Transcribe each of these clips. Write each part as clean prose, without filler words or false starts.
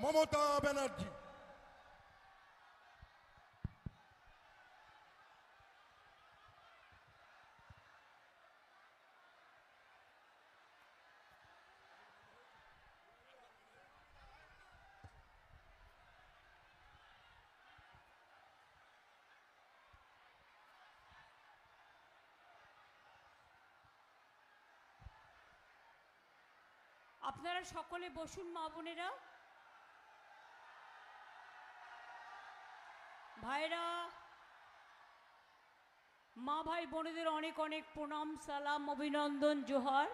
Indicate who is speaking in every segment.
Speaker 1: মমতা ব্যানার্জি।
Speaker 2: আপনারা সকলে বসুন মা বোনেরা, ভাইরা, মা ভাই বোনেদের অনেক অনেক প্রণাম, সালাম, অভিনন্দন, জোহার।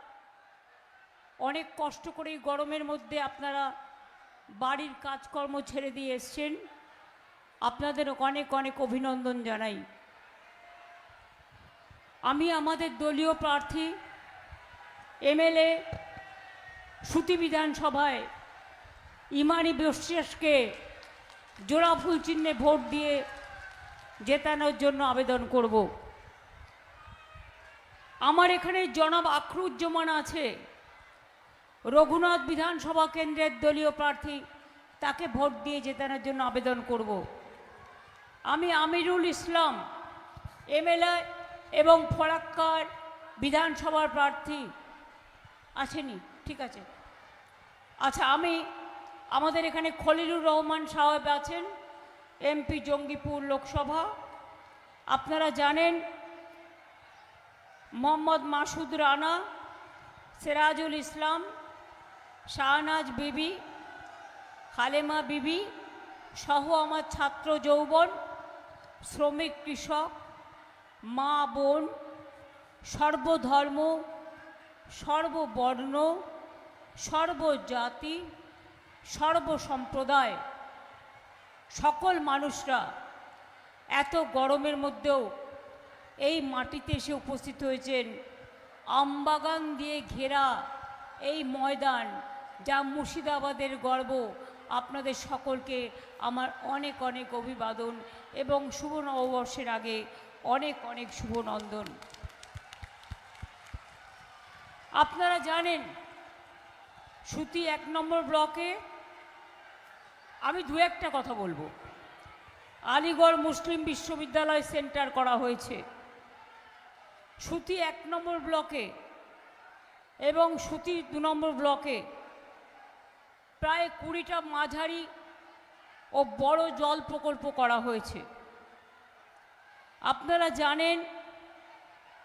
Speaker 2: অনেক কষ্ট করে এই গরমের মধ্যে আপনারা বাড়ির কাজকর্ম ছেড়ে দিয়ে এসছেন, আপনাদের অনেক অনেক অভিনন্দন জানাই। আমি আমাদের দলীয় প্রার্থী এমএলএ সুতি বিধানসভায় ইমানি বিশ্বাসকে জোড়া ফুল চিহ্নে ভোট দিয়ে জেতানোর জন্য আবেদন করব। আমার এখানে জনাব আখরুজ্জামান আছে, রঘুনাথ বিধানসভা কেন্দ্রের দলীয় প্রার্থী, তাকে ভোট দিয়ে জেতানোর জন্য আবেদন করব। আমি আমিরুল ইসলাম এমএলএ এবং ফরাক্কার বিধানসভার প্রার্থী। আসেনি? ঠিক আছে। আচ্ছা, আমাদের এখানে খলিলুর রহমান সাহেব আছেন, এমপি জঙ্গিপুর লোকসভা। আপনারা জানেন মোহাম্মদ মাসুদ রানা, সিরাজুল ইসলাম, শাহনাজ বিবি, হালেমা বিবি সহ আমার ছাত্র যৌবন, শ্রমিক, কৃষক, মা বোন, সর্বধর্ম, সর্ববর্ণ, সর্বজাতি, সর্বসম্প্রদায় সকল মানুষরা এত গরমের মধ্যেও এই মাটিতে এসে উপস্থিত হয়েছেন। আমবাগান দিয়ে ঘেরা এই ময়দান, যা মুর্শিদাবাদের গর্ব, আপনাদের সকলকে আমার অনেক অনেক অভিবাদন এবং শুভ নববর্ষের আগে অনেক অনেক শুভনন্দন। আপনারা জানেন সুতি 1 নম্বর ব্লকে আমি দু একটা কথা বলবো। আলিগড় মুসলিম বিশ্ববিদ্যালয় সেন্টার করা হয়েছে সুতি 1 নম্বর ব্লকে, এবং সুতি 2 নম্বর ব্লকে প্রায় 20টা মাঝারি ও বড় জল প্রকল্প করা হয়েছে। আপনারা জানেন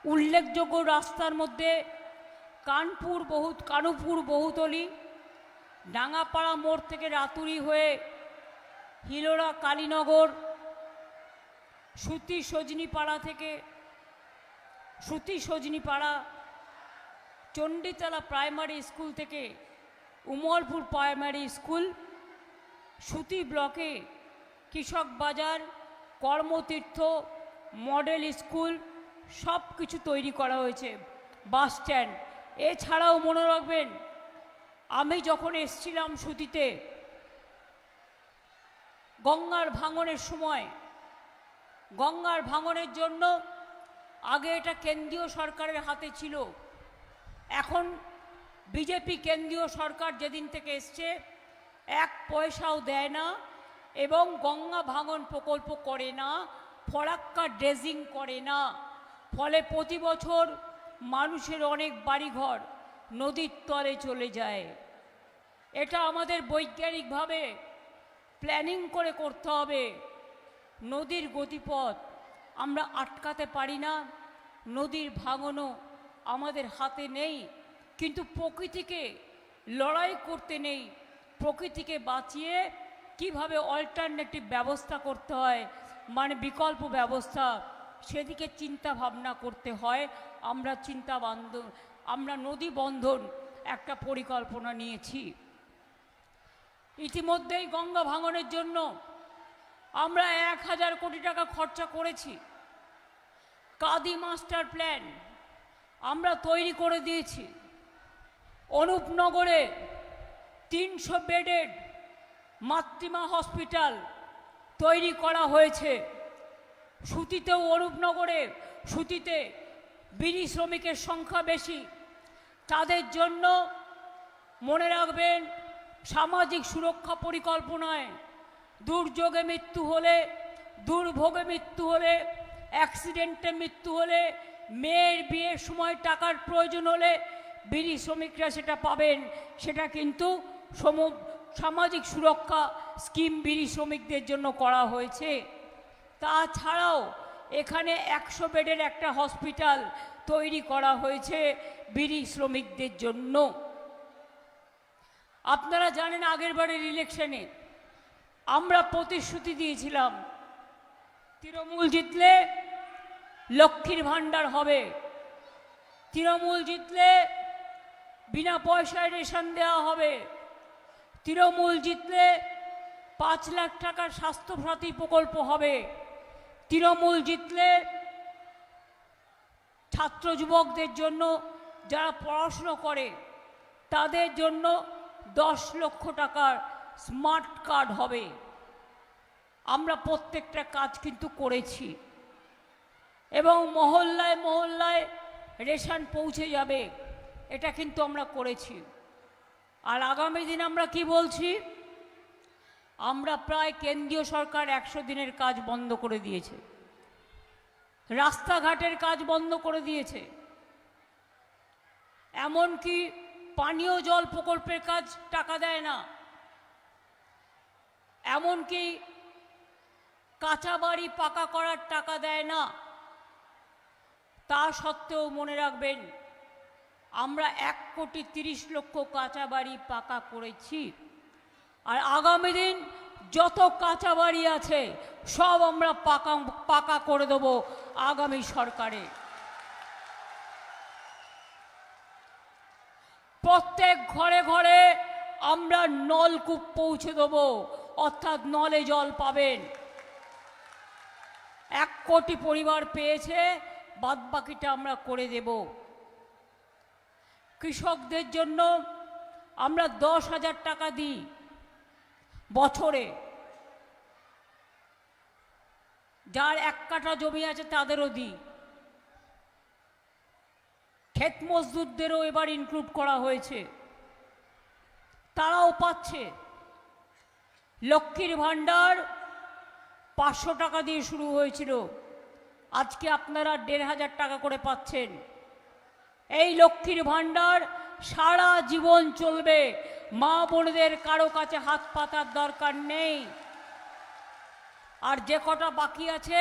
Speaker 2: উল্লেখযোগ্য রাস্তার মধ্যে কানুপুর বহুতলি, ডাঙ্গাপাড়া মোড় থেকে রাতুরি হয়ে হিলোড়া কালীনগর, সুতি সজনীপাড়া চণ্ডীতলা প্রাইমারি স্কুল থেকে উমরপুর প্রাইমারি স্কুল, সুতি ব্লকে কৃষক বাজার, কর্মতীর্থ, মডেল স্কুল সব কিছু তৈরি করা হয়েছে, বাস স্ট্যান্ড। এছাড়াও মনে রাখবেন, আমি যখন এসছিলাম সুতিতে গঙ্গার ভাঙনের সময়, গঙ্গার ভাঙনের জন্য আগে এটা কেন্দ্রীয় সরকারের হাতে ছিল, এখন বিজেপি কেন্দ্রীয় সরকার যেদিন থেকে এসছে 1 পয়সাও দেয় না এবং গঙ্গা ভাঙন প্রকল্প করে না, ফরাক্কা ড্রেজিং করে না। ফলে প্রতি বছর মানুষের অনেক বাড়িঘর নদীর তলে চলে যায়। এটা আমাদের বৈজ্ঞানিকভাবে প্ল্যানিং করে করতে হবে। নদীর গতিপথ আমরা আটকাতে পারি না, নদীর ভাঙনও আমাদের হাতে নেই, কিন্তু প্রকৃতিকে লড়াই করতে নেই। প্রকৃতিকে বাঁচিয়ে কিভাবে অল্টারনেটিভ ব্যবস্থা করতে হয়, মানে বিকল্প ব্যবস্থা, সেদিকে চিন্তা ভাবনা করতে হয়। আমরা নদী বন্ধন একটা পরিকল্পনা নিয়েছি। ইতিমধ্যেই গঙ্গা ভাঙনের জন্য আমরা 1000 কোটি টাকা খরচা করেছি। কাদি মাস্টার প্ল্যান আমরা তৈরি করে দিয়েছি। অনুপনগরে 300 বেডের মাতৃমা হসপিটাল তৈরি করা হয়েছে। সুতিতেও সুতিতে বিড়ি শ্রমিকের সংখ্যা বেশি, তাদের জন্য মনে রাখবেন সামাজিক সুরক্ষা পরিকল্পনায় দুর্যোগে মৃত্যু হলে, দুর্ভোগে মৃত্যু হলে, অ্যাক্সিডেন্টে মৃত্যু হলে, মেয়ের বিয়ের সময় টাকার প্রয়োজন হলে বিড়ি শ্রমিকরা সেটা পাবেন। সেটা কিন্তু সামাজিক সুরক্ষা স্কিম বিড়ি শ্রমিকদের জন্য করা হয়েছে। তাছাড়াও এখানে 100 বেডের একটা হসপিটাল তৈরি করা হয়েছে বিড়ি শ্রমিকদের জন্য। আপনারা জানেন আগের বারের ইলেকশনে আমরা প্রতিশ্রুতি দিয়েছিলাম তৃণমূল জিতলে লক্ষ্মীর ভাণ্ডার হবে, তৃণমূল জিতলে বিনা পয়সায় রেশন দেওয়া হবে, তৃণমূল জিতলে 5 লাখ টাকার স্বাস্থ্যসাথী প্রকল্প হবে, তৃণমূল জিতলে ছাত্র যুবকদের জন্য যারা পড়াশুনো করে তাদের জন্য 10 লক্ষ টাকার স্মার্ট কার্ড হবে। আমরা প্রত্যেকটা কাজ কিন্তু করেছি এবং মহল্লায় মহল্লায় রেশন পৌঁছে যাবে, এটা কিন্তু আমরা করেছি। আর আগামী দিন আমরা কি বলছি, আমরা প্রায় কেন্দ্রীয় সরকার 100 দিনের কাজ বন্ধ করে দিয়েছে, রাস্তাঘাটের কাজ বন্ধ করে দিয়েছে, এমনকি পানীয় জল প্রকল্পের কাজ টাকা দেয় না, এমনকি কাঁচা বাড়ি পাকা করার টাকা দেয় না। তা সত্ত্বেও মনে রাখবেন আমরা 1,30,00,000 কাঁচা বাড়ি পাকা করেছি। আর আগামী দিন যত কাঁচা বাড়ি আছে সব আমরা পাকা করে দেব আগামী সরকারে। প্রত্যেক ঘরে ঘরে আমরা নলকূপ পৌঁছে দেব, অর্থাৎ নলে জল পাবেন। 1 কোটি পরিবার পেয়েছে, বাদবাকিটা আমরা করে দেব। কৃষকদের জন্য আমরা 10,000 টাকা দিই বছরে, যার 1 কাঠা জমি আছে তাদেরও দিই। ক্ষেত মজদুরদেরও এবার ইনক্লুড করা হয়েছে, তারাও পাচ্ছে। লক্ষ্মীর ভাণ্ডার 500 টাকা দিয়ে শুরু হয়েছিল, আজকে আপনারা 1,500 টাকা করে পাচ্ছেন। এই লক্ষ্মীর ভাণ্ডার সারা জীবন চলবে, মা বোনদের কারো কাছে হাত পাতার দরকার নেই। আর যে কটা বাকি আছে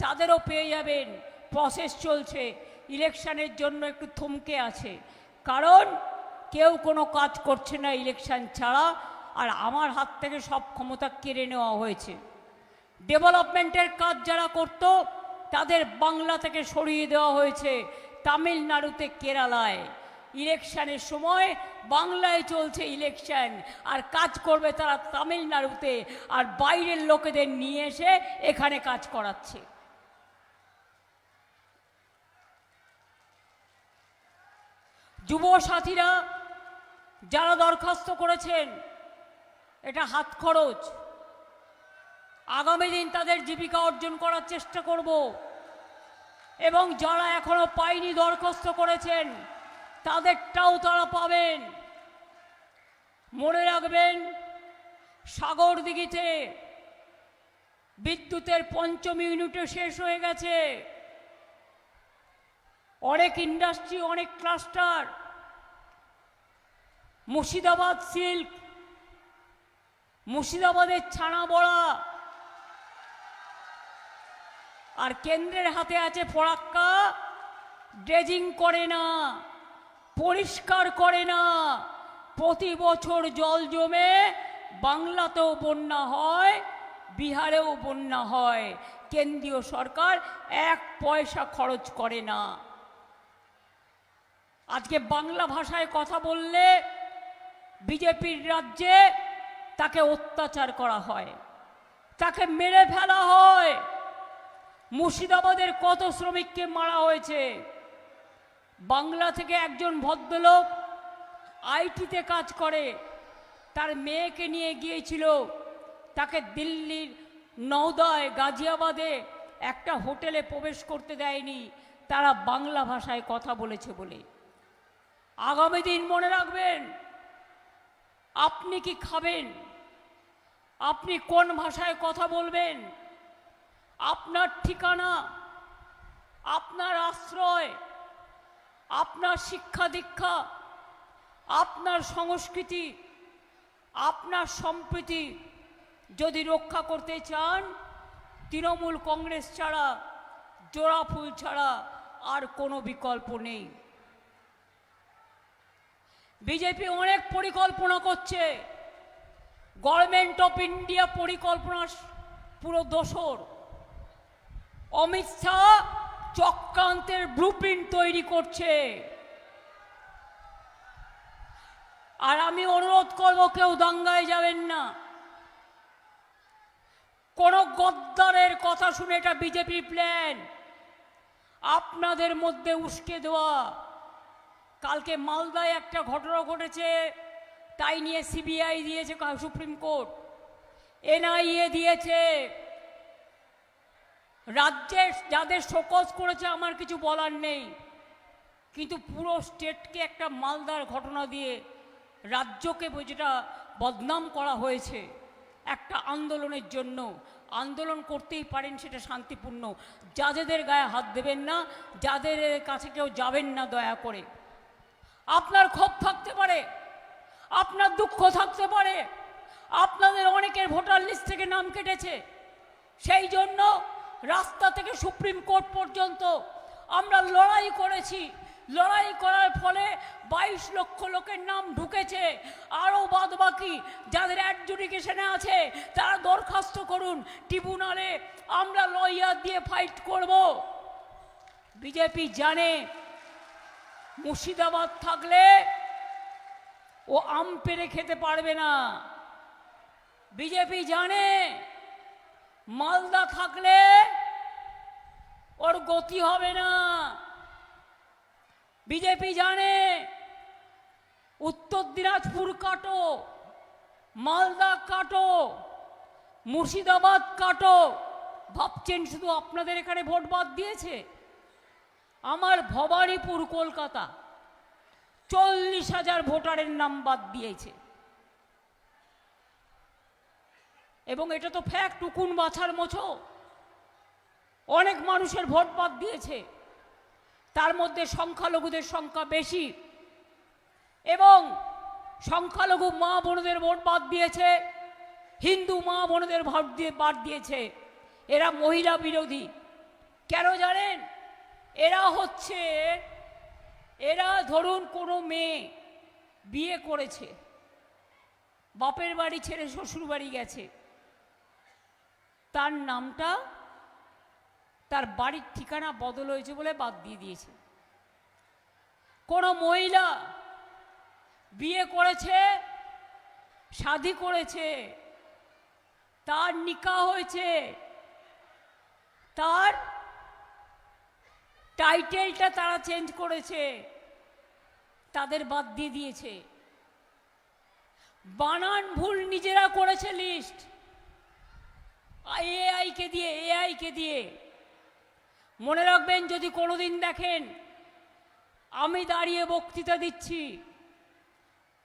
Speaker 2: তাদেরও পেয়ে যাবেন, প্রসেস চলছে। ইলেকশনের জন্য একটু থমকে আছে, কারণ কেউ কোনো কাজ করছে না ইলেকশন ছাড়া, আর আমার হাত থেকে সব ক্ষমতা কেড়ে নেওয়া হয়েছে। ডেভেলপমেন্টের কাজ যারা করত তাদের বাংলা থেকে সরিয়ে দেওয়া হয়েছে তামিলনাড়ুতে, কেরালায়। ইলেকশনের সময় বাংলায় চলছে ইলেকশন, আর কাজ করবে তারা তামিলনাড়ুতে, আর বাইরের লোকেদের নিয়ে এসে এখানে কাজ করাচ্ছে। যুব সাথীরা যারা দরখাস্ত করেছেন, এটা হাত খরচ, আগামী দিন তাদের জীবিকা অর্জন করার চেষ্টা করব। এবং যারা এখনো পায়নি দরখাস্ত করেছেন তাদেরটাও তারা পাবেন। মনে রাখবেন, সাগরদিঘিতে বিদ্যুতের 5ম ইউনিটও শেষ হয়ে গেছে। অনেক ইন্ডাস্ট্রি, অনেক ক্লাস্টার, মুর্শিদাবাদ সিল্ক, মুর্শিদাবাদের ছানা বড়া, আর কেন্দ্রের হাতে আছে ফরাক্কা, ড্রেজিং করে না, পরিষ্কার করে না। প্রতি বছর জল জমে বাংলাতেও বন্যা হয়, বিহারেও বন্যা হয়, কেন্দ্রীয় সরকার 1 পয়সা খরচ করে না। আজকে বাংলা ভাষায় কথা বললে বিজেপির রাজ্যে তাকে অত্যাচার করা হয়, তাকে মেরে ফেলা হয়। মুর্শিদাবাদের কত শ্রমিককে মারা হয়েছে। বাংলা থেকে একজন ভদ্রলোক আইটিতে কাজ করে, তার মেয়েকে নিয়ে গিয়েছিল, তাকে দিল্লির নওদায়, গাজিয়াবাদে একটা হোটেলে প্রবেশ করতে দেয়নি, তারা বাংলা ভাষায় কথা বলেছে বলে। আগামী দিন মনে রাখবেন, আপনি কি খাবেন, আপনি কোন ভাষায় কথা বলবেন, আপনার ঠিকানা, আপনার আশ্রয়, আপনার শিক্ষা দীক্ষা, আপনার সংস্কৃতি, আপনার সম্প্রীতি যদি রক্ষা করতে চান, তৃণমূল কংগ্রেস ছাড়া, জোড়া ফুল ছাড়া আর কোনো বিকল্প নেই। বিজেপি অনেক পরিকল্পনা করছে, গভর্নমেন্ট অফ ইন্ডিয়া পরিকল্পনার পুরো দোসর। অমিত শাহ চক্রান্তের ব্লুপ্রিন্ট তৈরি করছে। আর আমি অনুরোধ করব, কেউ দাঙ্গায় যাবেন না। কোন গদ্দারের কথা শুনে এটা বিজেপি প্ল্যান আপনাদের মধ্যে উস্কে দেওয়া। কালকে মালদায় একটা ঘটনা ঘটেছে, তাই নিয়ে সিবিআই দিয়েছে সুপ্রিম কোর্ট, এনআইএ দিয়েছে। রাজ্যের যাদের শোকজ করেছে আমার কিছু বলার নেই, কিন্তু পুরো স্টেটকে একটা মালদার ঘটনা দিয়ে রাজ্যকে যেটা বদনাম করা হয়েছে একটা আন্দোলনের জন্য। আন্দোলন করতেই পারেন, সেটা শান্তিপূর্ণ। যাদের গায়ে হাত দেবেন না, যাদের কাছে কেউ যাবেন না দয়া করে। আপনার ক্ষোভ থাকতে পারে, আপনার দুঃখ থাকতে পারে, আপনাদের অনেকের ভোটার লিস্ট থেকে নাম কেটেছে, সেই জন্য রাস্তা থেকে সুপ্রিম কোর্ট পর্যন্ত আমরা লড়াই করেছি। লড়াই করার ফলে 22 লক্ষ লোকের নাম ঢুকেছে। আরও বাদ বাকি যাদের অ্যাডজুডিকেশনে আছে তারা দরখাস্ত করুন ট্রিব্যুনালে, আমরা লয়ার দিয়ে ফাইট করব। বিজেপি জানে মুর্শিদাবাদ থাকলে ও আম পেড়ে খেতে পারবে না। বিজেপি জানে মালদা থাকলে ওর গতি হবে না। বিজেপি জানে উত্তর দিনাজপুর কাটো, মালদা কাটো, মুর্শিদাবাদ কাটো। ভাবছেন শুধু আপনাদের এখানে ভোট বাদ দিয়েছে? আমার ভবানীপুর কলকাতা 40,000 ভোটারের নাম বাদ দিয়েছে। এবং এটা তো ফ্যাক্ট, উকুন বাছার মোছো। অনেক মানুষের ভোট বাদ দিয়েছে, তার মধ্যে সংখ্যালঘুদের সংখ্যা বেশি। এবং সংখ্যালঘু মা বোনদের ভোট বাদ দিয়েছে, হিন্দু মা বোনদের ভোট দিয়ে বাদ দিয়েছে। এরা মহিলা বিরোধী। কেন জানেন? এরা ধরুন কোনো মেয়ে বিয়ে করেছে, বাপের বাড়ি ছেড়ে শ্বশুর বাড়ি গেছে, তার নামটা তার বাড়ির ঠিকানা বদল হয়েছে বলে বাদ দিয়ে দিয়েছে। কোনো মহিলা বিয়ে করেছে, শাদী করেছে, তার নিকাহ হয়েছে, তার টাইটেলটা তারা চেঞ্জ করেছে, তাদের বাদ দিয়ে দিয়েছে। বানান ভুল নিজেরা করেছে লিস্ট, এআইকে দিয়ে। মনে রাখবেন, যদি কোনোদিন দেখেন আমি দাঁড়িয়ে বক্তৃতা দিচ্ছি,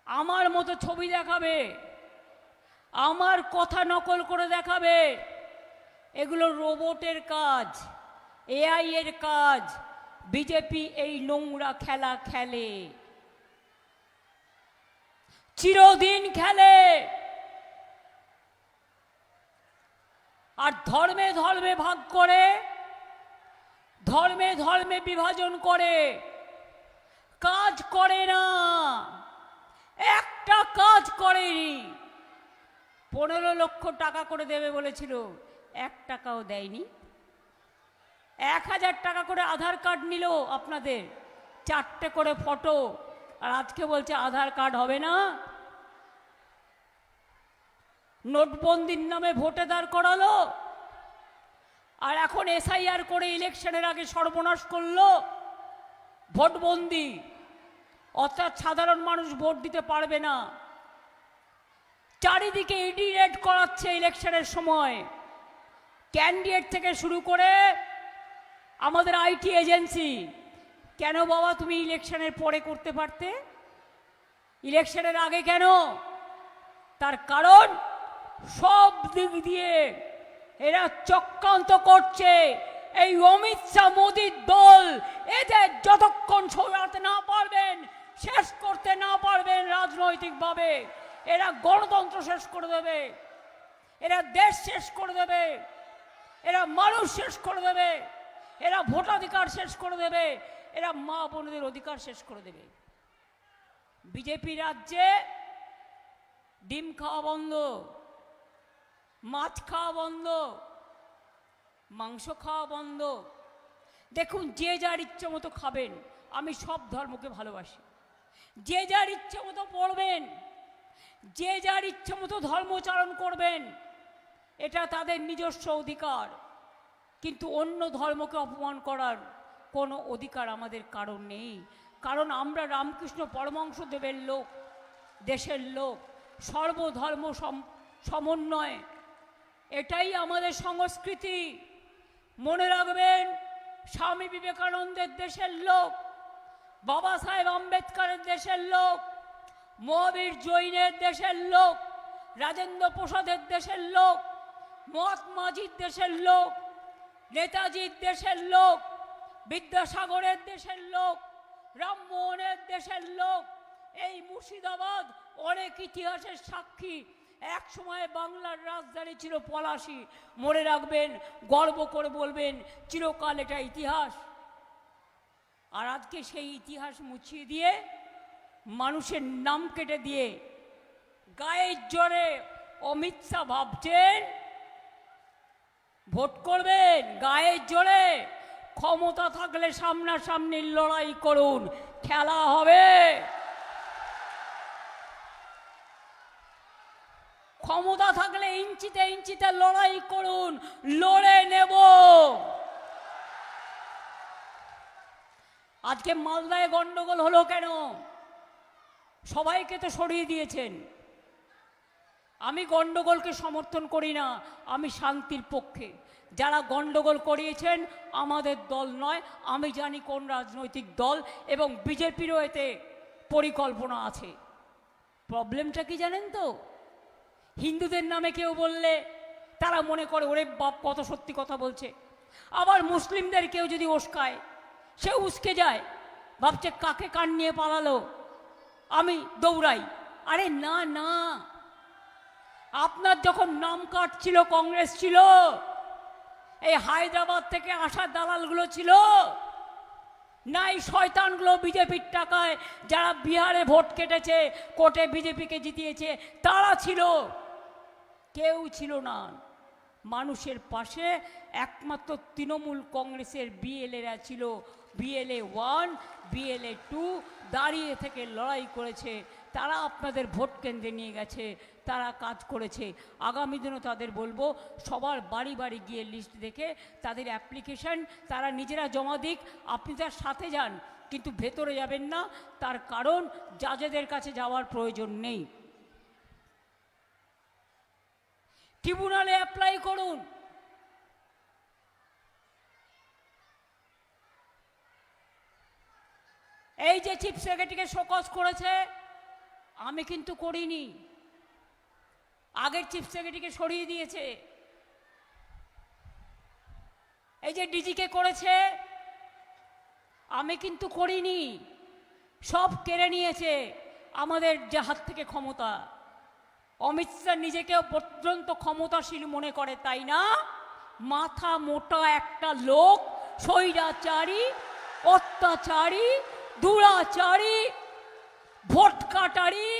Speaker 2: আমার মতো ছবি দেখাবে, আমার কথা নকল করে দেখাবে, এগুলো রোবটের কাজ, এআই এর কাজ। বিজেপি এই নোংরা খেলা খেলে, চিরদিন খেলে। আর ধর্মে ধর্মে ভাগ করে, ধর্মে ধর্মে বিভাজন করে, কাজ করে না, একটা কাজ করেনি। 15 লক্ষ টাকা করে দেবে বলেছিল, 1 টাকাও দেয়নি। 1000 টাকা করে আধার কার্ড নিল আপনাদের, 4টে করে ফটো, আর আজকে বলছে আধার কার্ড হবে না। নোটবন্দির নামে ভোটে দাঁড় করালো, আর এখন এসআইআর করে ইলেকশনের আগে সর্বনাশ করলো। ভোটবন্দি, অর্থাৎ সাধারণ মানুষ ভোট দিতে পারবে না। চারিদিকে ইডি রেড করাচ্ছে ইলেকশনের সময়, ক্যান্ডিডেট থেকে শুরু করে আমাদের আইটি এজেন্সি। কেন বাবা তুমি ইলেকশনের পরে করতে পারতে, ইলেকশনের আগে কেন? তার কারণ সব দিক দিয়ে এরা চক্রান্ত করছে। এই অমিত শাহ মোদীর দল এদের যতক্ষণ সরাতে না পারবেন, শেষ করতে না পারবেন রাজনৈতিকভাবে, এরা গণতন্ত্র শেষ করে দেবে, এরা দেশ শেষ করে দেবে, এরা মানুষ শেষ করে দেবে, এরা ভোটাধিকার শেষ করে দেবে, এরা মা বোনদের অধিকার শেষ করে দেবে। বিজেপি রাজ্যে ডিম খাওয়া বন্ধ, মাছ খাওয়া বন্ধ, মাংস খাওয়া বন্ধ। দেখুন, যে যার ইচ্ছে মতো খাবেন। আমি সব ধর্মকে ভালোবাসি। যে যার ইচ্ছে মতো পড়বেন, যে যার ইচ্ছে মতো ধর্মচারণ করবেন, এটা তাদের নিজস্ব অধিকার। কিন্তু অন্য ধর্মকে অপমান করার কোনো অধিকার আমাদের কারণ নেই। কারণ আমরা রামকৃষ্ণ পরমহংসদেবের লোক, দেশের লোক, সর্বধর্ম সমন্বয়, এটাই আমাদের সংস্কৃতি। মনে রাখবেন, স্বামী বিবেকানন্দের দেশের লোক, বাবা সাহেব আম্বেদকরের দেশের লোক, মহাবীর জৈনের দেশের লোক, রাজেন্দ্র প্রসাদের দেশের লোক, মহাত্মাজির দেশের লোক, নেতাজির দেশের লোক, বিদ্যাসাগরের দেশের লোক, রামমোহনের দেশের লোক। এই মুর্শিদাবাদ অনেক ইতিহাসের সাক্ষী। এক সময় বাংলার রাজধানী ছিল পলাশী। মনে রাখবেন, গর্ব করে বলবেন, চিরকাল এটা ইতিহাস। আর আজকে সেই ইতিহাস মুছিয়ে দিয়ে, মানুষের নাম কেটে দিয়ে, গায়ের জোরে অমিত শাহ ভাবছেন ভোট করবেন। গায়ের জোরে ক্ষমতা থাকলে সামনাসামনি লড়াই করুন, খেলা হবে। ক্ষমতা থাকলে ইঞ্চিতে ইঞ্চিতে লড়াই করুন, লড়ে নেব। আজকে মালদায় গন্ডগোল হলো কেন? সবাইকে তো সরিয়ে দিয়েছেন। আমি গন্ডগোলকে সমর্থন করি না, আমি শান্তির পক্ষে। যারা গন্ডগোল করিয়েছেন আমাদের দল নয়, আমি জানি কোন রাজনৈতিক দল, এবং বিজেপিরও এতে পরিকল্পনা আছে। প্রবলেমটা কি জানেন তো? হিন্দুদের নামে কেউ বললে তারা মনে করে ওরে বাপ কত সত্যি কথা বলছে। আবার মুসলিমদের কেউ যদি উস্কায়, সে উস্কে যায়, ভাবছে কাকে কান নিয়ে পালালো, আমি দৌড়াই। আরে না না, আপনার যখন নাম কার্ড ছিল, কংগ্রেস ছিল, এই হায়দ্রাবাদ থেকে আসা দালালগুলো ছিল না, এই শয়তানগুলো বিজেপির টাকায় যারা বিহারে ভোট কেটেছে, কোর্টে বিজেপিকে জিতিয়েছে, তারা ছিল। কেউ ছিল না মানুষের পাশে। একমাত্র তৃণমূল কংগ্রেসের বিএলএরা ছিল। বিএলএ 1, বিএলএ 2 দাঁড়িয়ে থেকে লড়াই করেছে। তারা আপনাদের ভোট কেন্দ্রে নিয়ে গেছে, তারা কাজ করেছে। আগামী দিনও তাদের বলবো, সবার বাড়ি বাড়ি গিয়ে লিস্ট দেখে তাদের অ্যাপ্লিকেশন তারা নিজেরা জমা দিক। আপনি তার সাথে যান, কিন্তু ভেতরে যাবেন না। তার কারণ জাজেদের কাছে যাওয়ার প্রয়োজন নেই। ট্রিব্যুনালে অ্যাপ্লাই করুন। এই যে চিফ সেক্রেটারিকে শোকজ করেছে, আমি কিন্তু করিনি, আগের চিফ সেক্রেটারিকে সরিয়ে দিয়েছে। এই যে ডিজিকে করেছে, আমি কিন্তু করিনি, সব কেড়ে নিয়েছে আমাদের যে হাত থেকে ক্ষমতা। অমিত শাহ নিজেকে পর্যন্ত ক্ষমতাশীল মনে করে, তাই না? মাথা মোটা একটা লোক, স্বৈরাচারী, অত্যাচারী, দুরাচারী, ভোট কাটারি,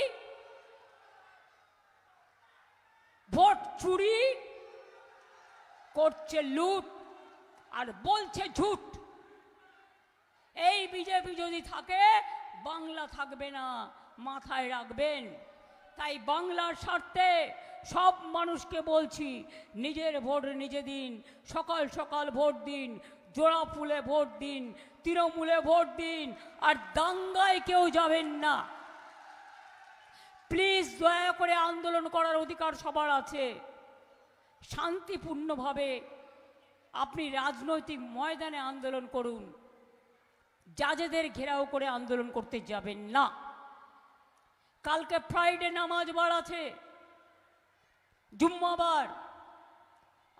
Speaker 2: ভোট চুরি করছে, লুট, আর বলছে ঝুট। এই বিজেপি যদি থাকে, বাংলা থাকবে না, মাথায় রাখবেন। তাই বাংলার স্বার্থে সব মানুষকে বলছি, নিজের ভোট নিজে দিন, সকাল সকাল ভোট দিন, জোড়া ফুলে ভোট দিন, তৃণমূলে ভোট দিন, আর দাঙ্গায় কেউ যাবেন না। প্লিজ, দয়া করে, আন্দোলন করার অধিকার সবার আছে। শান্তিপূর্ণভাবে আপনি রাজনৈতিক ময়দানে আন্দোলন করুন, জাজেদের ঘেরাও করে আন্দোলন করতে যাবেন না। কালকে ফ্রাইডে নামাজ বার আছে, জুম্মাবার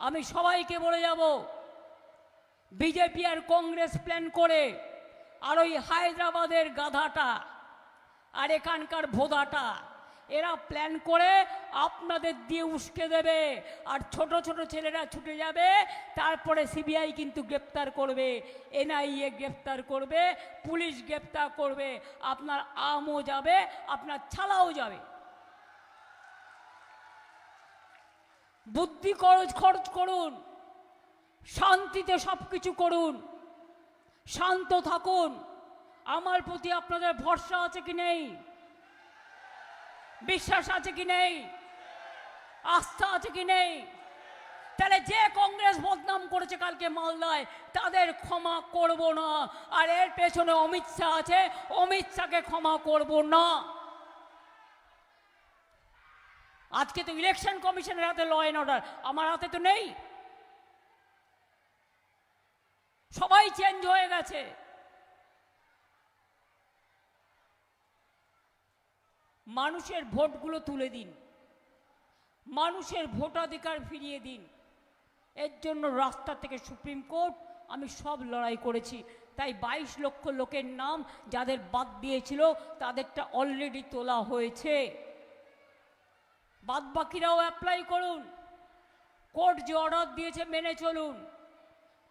Speaker 2: আমি সবাইকে বলে যাব, বিজেপি আর কংগ্রেস প্ল্যান করে আর ওই হায়দ্রাবাদের গাধাটা আর এখানকার ভোদাটা এরা প্ল্যান করে আপনাদের দিয়ে উস্কে দেবে, আর ছোট ছোট ছেলেরা ছুটে যাবে। তারপরে সিবিআই কিন্তু গ্রেপ্তার করবে, এনআইএ গ্রেপ্তার করবে, পুলিশ গ্রেপ্তার করবে, আপনার আমও যাবে, আপনার ছালাও যাবে। বুদ্ধি খরচ করুন, শান্তিতে সব কিছু করুন, শান্ত থাকুন। আমার প্রতি আপনাদের ভরসা আছে কি নেই? বিশ্বাস আছে কি নেই? আস্থা আছে কি নেই? তাহলে যে কংগ্রেস বদনাম করেছে কালকে মালদায়, তাদের ক্ষমা করব না। আর এর পেছনে অমিত শাহ আছে, অমিত শাহকে ক্ষমা করব না। আজকে তো ইলেকশন কমিশনের হাতে ল অ্যান্ড অর্ডার, আমার হাতে তো নেই। সবাই চেঞ্জ হয়ে গেছে। মানুষের ভোটগুলো তুলে দিন, মানুষের ভোটাধিকার ফিরিয়ে দিন। এর জন্য রাস্তা থেকে সুপ্রিম কোর্ট আমি সব লড়াই করেছি। তাই 22 লক্ষ লোকের নাম যাদের বাদ দিয়েছিল তাদেরটা অলরেডি তোলা হয়েছে। বাদ বাকিরাও অ্যাপ্লাই করুন, কোর্ট যে অর্ডার দিয়েছে মেনে চলুন,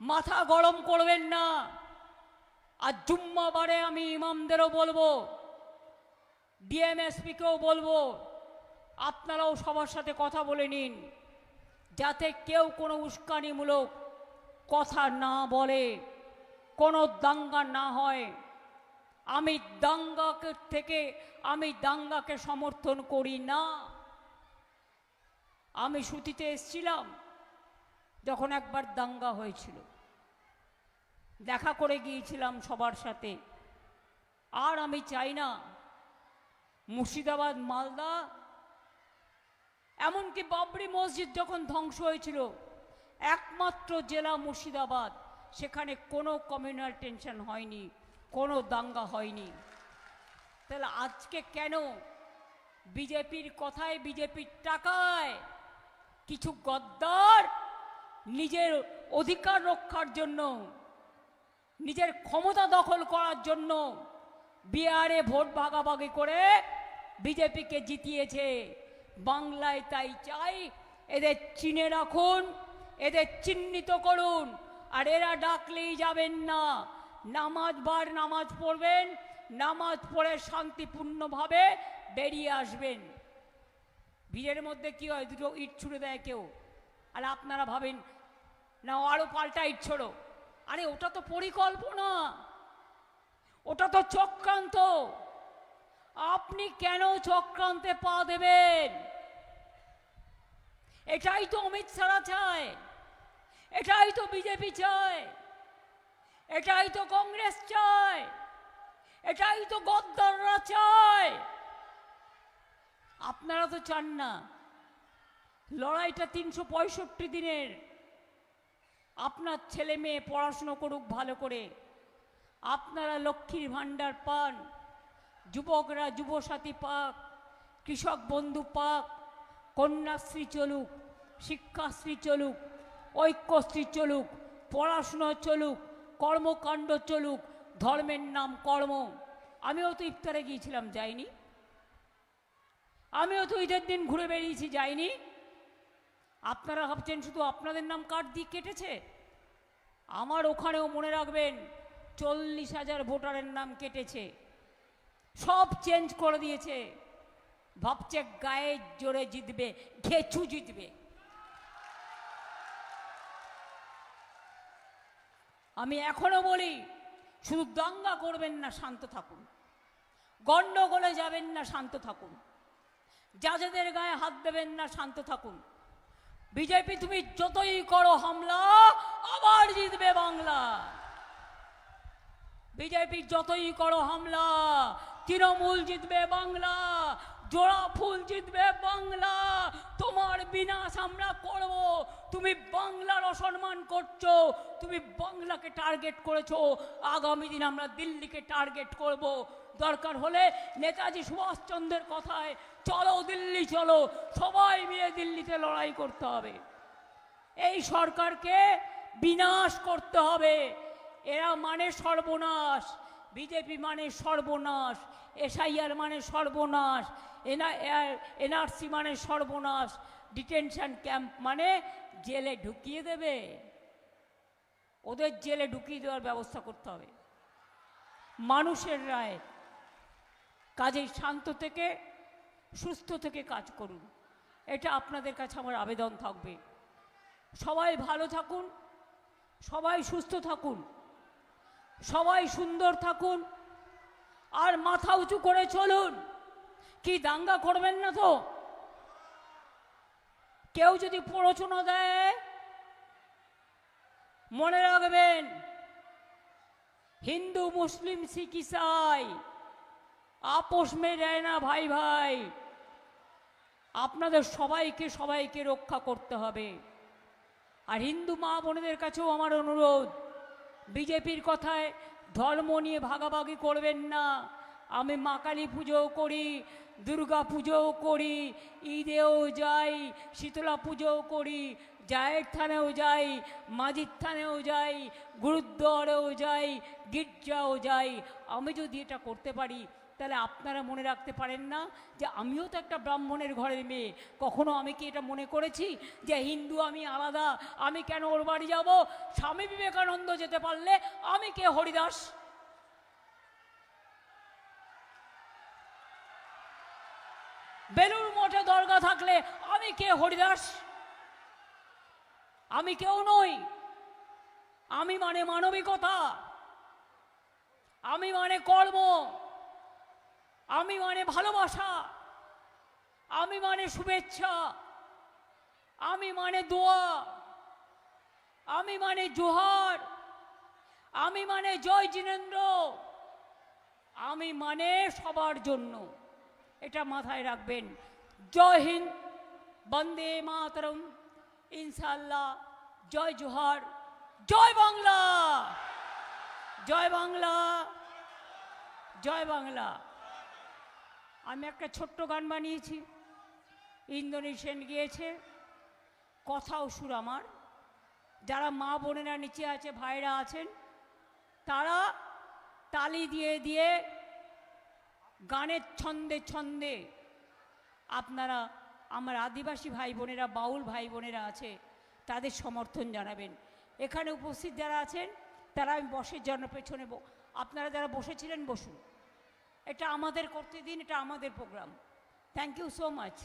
Speaker 2: মাথা গরম করবেন না। আর জুম্মাবারে আমি ইমামদেরও বলবো, ডিএমএসপিকেও বলবো, আপনারাও সবার সাথে কথা বলে নিন, যাতে কেউ কোনো উস্কানিমূলক কথা না বলে, কোনো দাঙ্গা না হয়। আমি দাঙ্গাকে সমর্থন করি না। আমি সুতিতে এসেছিলাম যখন একবার দাঙ্গা হয়েছিল, দেখা করে গিয়েছিলাম সবার সাথে। আর আমি চাই না মুর্শিদাবাদ, মালদা, এমনকি বাবরি মসজিদ যখন ধ্বংস হয়েছিল, একমাত্র জেলা মুর্শিদাবাদ, সেখানে কোনো কমিউনাল টেনশন হয়নি, কোনো দাঙ্গা হয়নি। তাহলে আজকে কেন বিজেপির কথায়, বিজেপির টাকায় কিছু গদ্দার নিজের অধিকার রক্ষার জন্য, নিজের ক্ষমতা দখল করার জন্য বিহারে ভোট ভাগাভাগি করে বিজেপিকে জিতিয়েছে? বাংলায় তাই চাই, এদের চিনে রাখুন, এদের চিহ্নিত করুন। আর এরা ডাকলেই যাবেন না, নামাজ পড়বেন, নামাজ পড়ে শান্তিপূর্ণভাবে বেরিয়ে আসবেন। ভিড়ের মধ্যে কি হয়, দুটো ইট ছুড়ে দেয় কেউ, আর আপনারা ভাবেন না আরো পাল্টা ইট ছোড়ো। আরে ওটা তো পরিকল্পনা, ওটা তো চক্রান্ত। আপনি কেন চক্রান্তে পা দেবেন? এটাই তো অমিত শাহ চায়, এটাই তো বিজেপি চায়, এটাই তো কংগ্রেস চায়, এটাই তো গদ্দাররা চায়। আপনারা তো চান না। লড়াইটা 365 দিনের। আপনার ছেলে মেয়ে পড়াশুনো করুক ভালো করে, আপনারা লক্ষ্মীর ভাণ্ডার পান, যুবকরা যুবসাথী পাক, কৃষক বন্ধু পাক, কন্যাশ্রী চলুক, শিক্ষাশ্রী চলুক, ঐক্যশ্রী চলুক, পড়াশুনো চলুক, কর্মকাণ্ড চলুক, ধর্মের নাম কর্ম। আমিও তো ইফতারে গিয়েছিলাম, যাইনি? আমিও তো ঈদের দিন ঘুরে বেরিয়েছি, যাইনি? আপনারা ভাবছেন শুধু আপনাদের নাম কার্ড দিয়ে কেটেছে? আমার ওখানেও মনে রাখবেন 40,000 ভোটারের নাম কেটেছে, সব চেঞ্জ করে দিয়েছে। ভাবছে গায়ে জোরে জিতবে, ঘেছু জিতবে। আমি এখনো বলি, শুধু দাঙ্গা করবেন না, শান্ত থাকুন। গন্ডগোলে যাবেন না, শান্ত থাকুন। যাদের গায়ে হাত দেবেন না, শান্ত থাকুন। বিজেপি তুমি যতই করো হামলা, আবার জিতবে বাংলা। বিজেপি যতই করো হামলা, তৃণমূল জিতবে বাংলা, জোড়া ফুল জিতবে বাংলা। তোমার বিনাশ আমরা করব। তুমি বাংলার অসম্মান করছো, তুমি বাংলাকে টার্গেট করেছো। আগামী দিন আমরা দিল্লিকে টার্গেট করব। দরকার হলে নেতাজি সুভাষচন্দ্রের কথায় চলো দিল্লি চলো, সবাই মিলে দিল্লিতে লড়াই করতে হবে। এই সরকারকে বিনাশ করতে হবে। এরা মানে সর্বনাশ, বিজেপি মানে সর্বনাশ, এসআইআর মানে সর্বনাশ, এনআরসি মানে সর্বনাশ, ডিটেনশন ক্যাম্প মানে জেলে ঢুকিয়ে দেবে। ওদের জেলে ঢুকিয়ে দেওয়ার ব্যবস্থা করতে হবে। মানুষের রায়, কাজেই শান্ত থেকে সুস্থ থেকে কাজ করুন, এটা আপনাদের কাছে আমার আবেদন থাকবে। সবাই ভালো থাকুন, সবাই সুস্থ থাকুন, সবাই সুন্দর থাকুন, আর মাথা উঁচু করে চলুন। কি দাঙ্গা করবেন না তো? কেউ যদি প্ররোচনা দেয়, মনে রাখবেন হিন্দু মুসলিম শিখ ইসাই আপোষ মে রয় না ভাই ভাই। আপনাদের সবাইকে রক্ষা করতে হবে। আর হিন্দু মা বোনেদের কাছেও আমার অনুরোধ, বিজেপির কথায় ধর্ম নিয়ে ভাগাভাগি করবেন না। আমি মা কালী পুজোও করি, দুর্গা পুজোও করি, ঈদেও যাই, শীতলা পুজোও করি, জায়ের থানেও যাই, মাজির থানেও যাই, গুরুদ্বারেও যাই, গির্জাও যাই। আমি যদি এটা করতে পারি, তাহলে আপনারা মনে রাখতে পারেন না যে আমিও তো একটা ব্রাহ্মণের ঘরের মেয়ে? কখনো আমি কি এটা মনে করেছি যে হিন্দু আমি আলাদা, আমি কেন ওর বাড়ি যাব? স্বামী বিবেকানন্দ যেতে পারলে আমি কে হরিদাস? বেলুর মঠে দরগা থাকলে আমি কে হরিদাস? আমি কেউ নই। আমি মানে মানবিকতা, আমি মানে কর্ম, আমি মানে ভালোবাসা, আমি মানে শুভেচ্ছা, আমি মানে দোয়া, আমি মানে জোহার, আমি মানে জয় জিনেন্দ্র, আমি মানে সবার জন্য। এটা মাথায় রাখবেন। জয় হিন্দ, বন্দে মাতরম, ইনশাআল্লাহ, জয় জোহার, জয় বাংলা, জয় বাংলা, জয় বাংলা। আমি একটা ছোট্ট গান বানিয়েছি, ইন্দোনেশিয়ান গিয়েছে, কথাও সুর আমার। যারা মা বোনেরা নিচে আছে, ভাইরা আছেন, তারা তালি দিয়ে দিয়ে গানের ছন্দে ছন্দে আপনারা আমার আদিবাসী ভাই বোনেরা, বাউল ভাই বোনেরা আছে, তাদের সমর্থন জানাবেন। এখানে উপস্থিত যারা আছেন তারা আমি বসের জন্য পেছনে, আপনারা যারা বসেছিলেন বসুন। এটা আমাদের করতে দিন, এটা আমাদের programme. Thank you so much.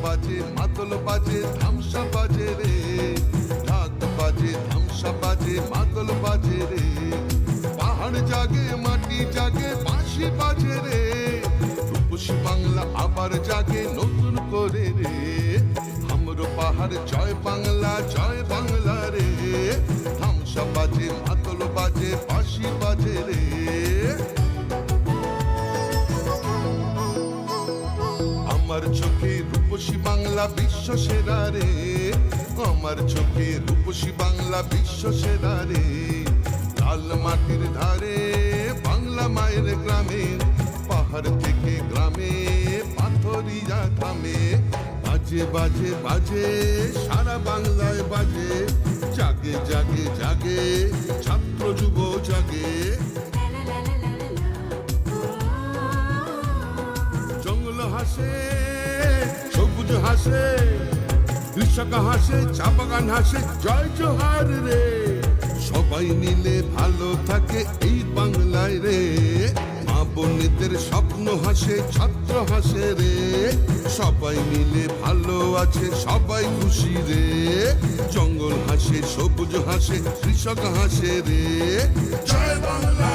Speaker 1: বাজে মাদল বাজে ধামসা বাজে রে, ঢাক বাজে ধামসা বাজে মাদল বাজে রে, পাহাড় জাগে মাটি জাগে বাঁশি বাজে রে, রূপসী বাংলা আবার জাগে নতুন করে রে, হামরো পাহাড় জয় বাংলা রে, ধামসা বাজে মাদল বাজে বাঁশি বাজে রে। আমার চোখে রূপসী বাংলা বিশ্ব সেরা রে, আমার চোখে রূপসী বাংলা বিশ্ব সেরা রে, লাল মাটির ধারে বাংলা মায়ের গ্রামে, পাহাড় থেকে গ্রামে প্রহরীরা থামে বাজে বাজে বাজে সারা বাংলায় বাজে জাগে জাগে জাগে ছাত্র যুব জাগে জঙ্গল হাসে সবুজ হাসে কৃষক হাসে চা বাগান হাসে জয় জোহার রে সবাই মিলে ভালো থাকে এই বাংলায় রে মা বোনেদের স্বপ্ন হাসে ছাত্র হাসে রে সবাই মিলে ভালো আছে সবাই খুশি রে জঙ্গল হাসে সবুজ হাসে কৃষক হাসে রে জয় বাংলা